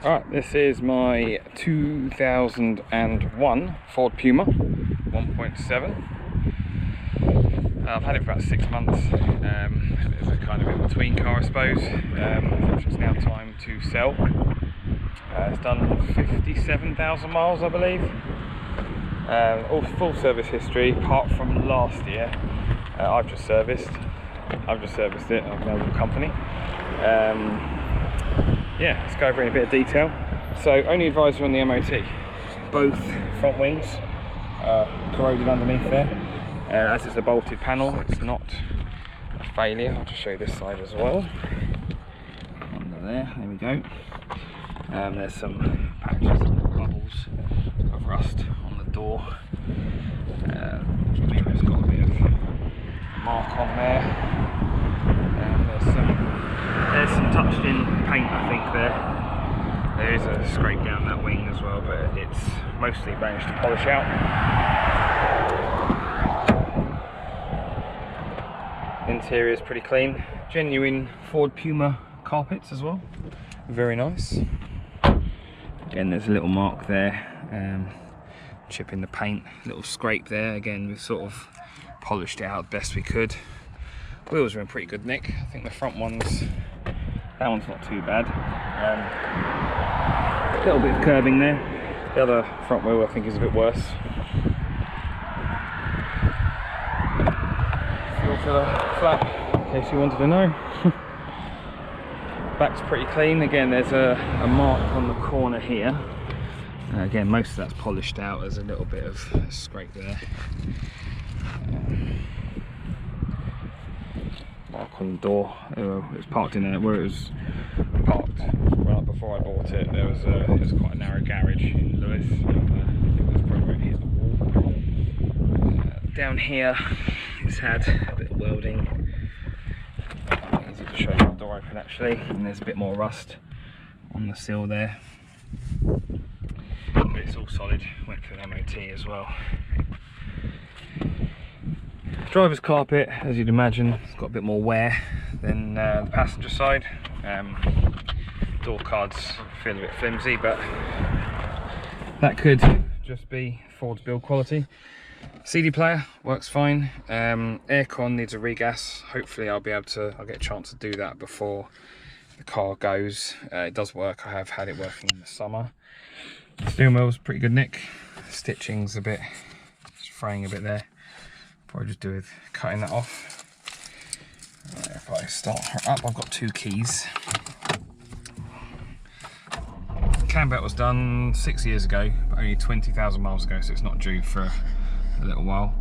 Alright, this is my 2001 Ford Puma 1.7. I've had it for about 6 months. It's a kind of in-between car, I suppose. It's now time to sell. It's done 57,000 miles, I believe. All full service history, apart from last year. I've just serviced it. I've no company. Yeah, let's go over in a bit of detail. So, only advisor on the MOT. Both front wings corroded underneath there. As it's a bolted panel, it's not a failure. I'll just show you this side as well. Under there we go. There's some patches and bubbles of rust on the door. It's got a bit of mark on there. There's some touched in paint, I think there. There is a scrape down that wing as well, but it's mostly managed to polish out. Interior is pretty clean. Genuine Ford Puma carpets as well. Very nice. Again, there's a little mark there. Chip in the paint, little scrape there. Again, we've sort of polished it out best we could. Wheels are in pretty good nick. I think the front one's, that one's not too bad. A little bit of curbing there. The other front wheel I think is a bit worse. Fuel filler flap, in case you wanted to know. Back's pretty clean. Again, there's a mark on the corner here. Again, most of that's polished out. There's a little bit of scrape there. Mark on the door. It was parked in there where it was parked right before I bought it. It was quite a narrow garage in Lewis. It was probably where it hit the wall. Down here, it's had a bit of welding. Easy to show you the door open actually, and there's a bit more rust on the sill there. But it's all solid. Went for an MOT as well. Driver's carpet, as you'd imagine, it's got a bit more wear than the passenger side. Door cards feel a bit flimsy, but that could just be Ford's build quality. CD player works fine. Aircon needs a regas. Hopefully I'll get a chance to do that before the car goes. It does work. I have had it working in the summer. Steering wheel's pretty good nick. Stitching's a bit, just fraying a bit there. Probably just do with cutting that off. If I start her up, I've got 2 keys. Cam belt was done 6 years ago, but only 20,000 miles ago, so it's not due for a little while.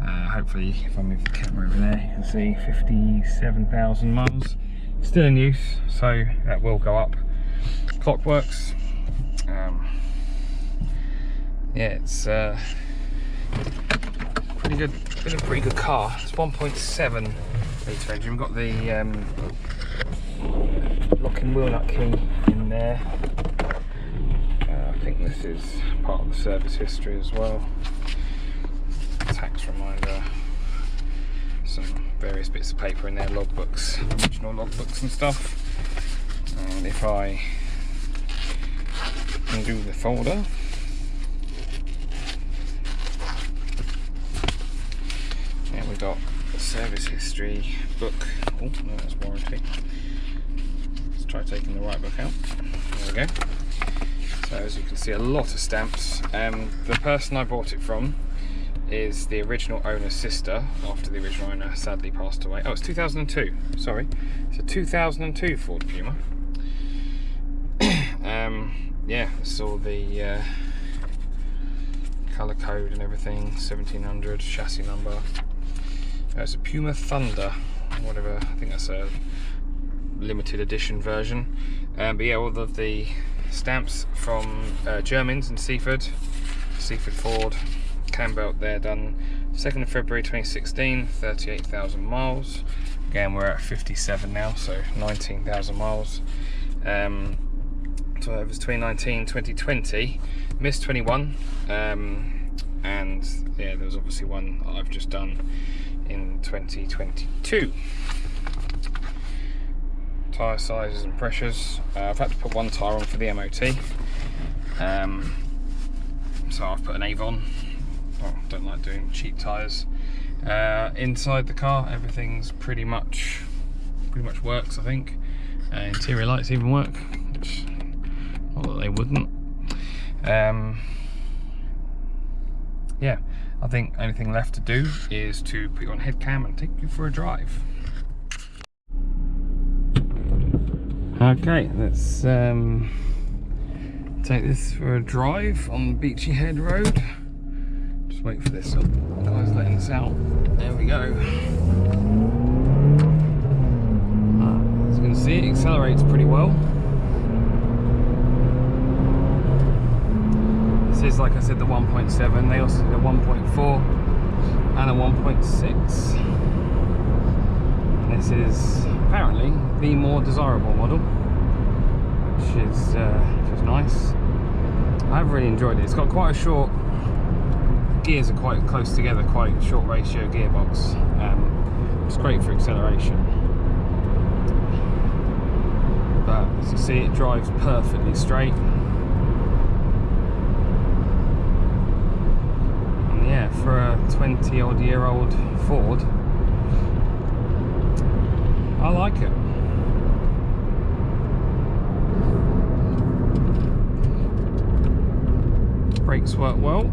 Hopefully, if I move the camera over there, you can see 57,000 miles. Still in use, so that will go up. Clock works. Yeah, it's pretty good. Been a pretty good car. It's 1.7 litre engine. We've got the locking wheel nut key in there. I think this is part of the service history as well. Tax reminder. Some various bits of paper in there, logbooks, original logbooks and stuff. And if I undo the folder, we've got the service history book. Oh, no, that's warranty. Let's try taking the right book out. There we go. So as you can see, a lot of stamps. The person I bought it from is the original owner's sister, after the original owner sadly passed away. Oh, it's 2002, sorry. It's a 2002 Ford Puma. Yeah, it's all the colour code and everything, 1700, chassis number. It's a Puma Thunder, whatever, I think that's a limited edition version. But yeah, all of the stamps from Germans in Seaford Ford. Cam belt there done 2nd of February 2016, 38,000 miles. Again, we're at 57 now, so 19,000 miles. So it was 2019, 2020, missed 21. And yeah, there was obviously one that I've just done in 2022. tyre sizes and pressures. I've had to put one tyre on for the MOT, so I've put an Avon. Well, I don't like doing cheap tyres. Inside the car, everything's pretty much works, I think. Interior lights even work, which not that they wouldn't. Yeah, I think only thing left to do is to put you on head cam and take you for a drive. Okay, let's take this for a drive on Beachy Head Road. Just wait for this guy's letting us out. There we go. As you can see, it accelerates pretty well. This is, like I said, the 1.7. They also did a 1.4 and a 1.6. This is apparently the more desirable model, which is nice. I've really enjoyed it. It's got quite a short, gears are quite close together, quite short ratio gearbox. It's great for acceleration, but as you see, it drives perfectly straight. And yeah, for a 20-odd-year-old Ford, I like it. Brakes work well.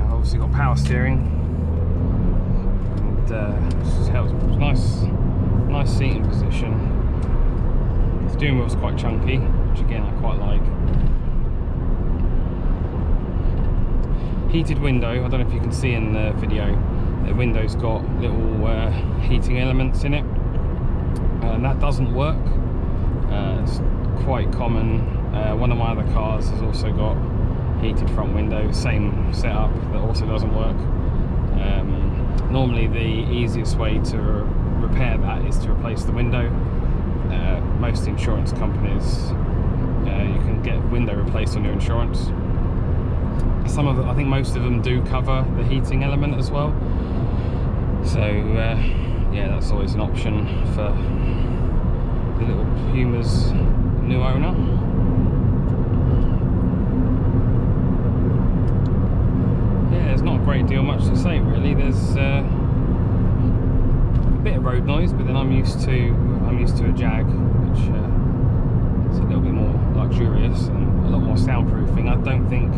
Obviously got power steering, and just helps. Nice seating position. The steering wheel's quite chunky, which again I quite like. Heated window. I don't know if you can see in the video. The window's got little heating elements in it, and that doesn't work. It's quite common. One of my other cars has also got heated front window, same setup, that also doesn't work. Normally the easiest way to repair that is to replace the window. Most insurance companies, you can get window replaced on your insurance. Some of them, I think most of them do cover the heating element as well. So yeah, that's always an option for the little Puma's new owner. Yeah, there's not a great deal much to say really. There's a bit of road noise, but then I'm used to a Jag, which is a little bit more luxurious and a lot more soundproofing. I don't think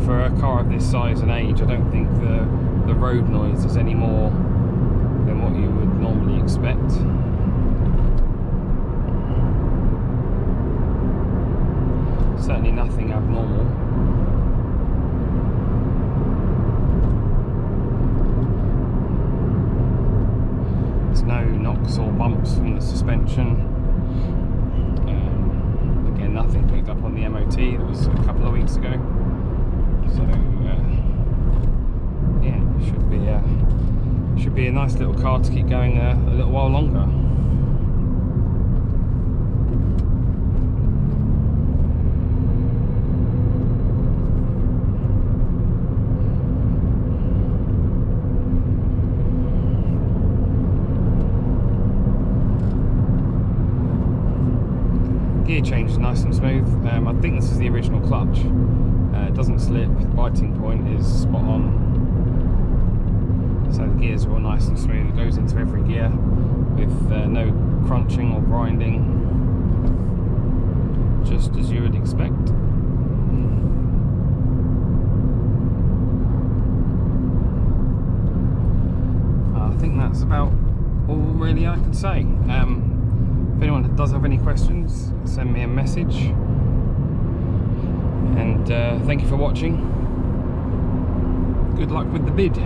for a car of this size and age, I don't think the road noise is any more than what you would normally expect. Certainly nothing abnormal. There's no knocks or bumps from the suspension. Again, nothing picked up on the MOT. That was a couple of weeks ago. So yeah, should be a nice little car to keep going a little while longer. Gear change is nice and smooth. I think this is the original clutch. It doesn't slip, the biting point is spot on. So the gears are all nice and smooth. It goes into every gear with no crunching or grinding, just as you would expect. I think that's about all really I can say. If anyone does have any questions, send me a message. And thank you for watching. Good luck with the bid.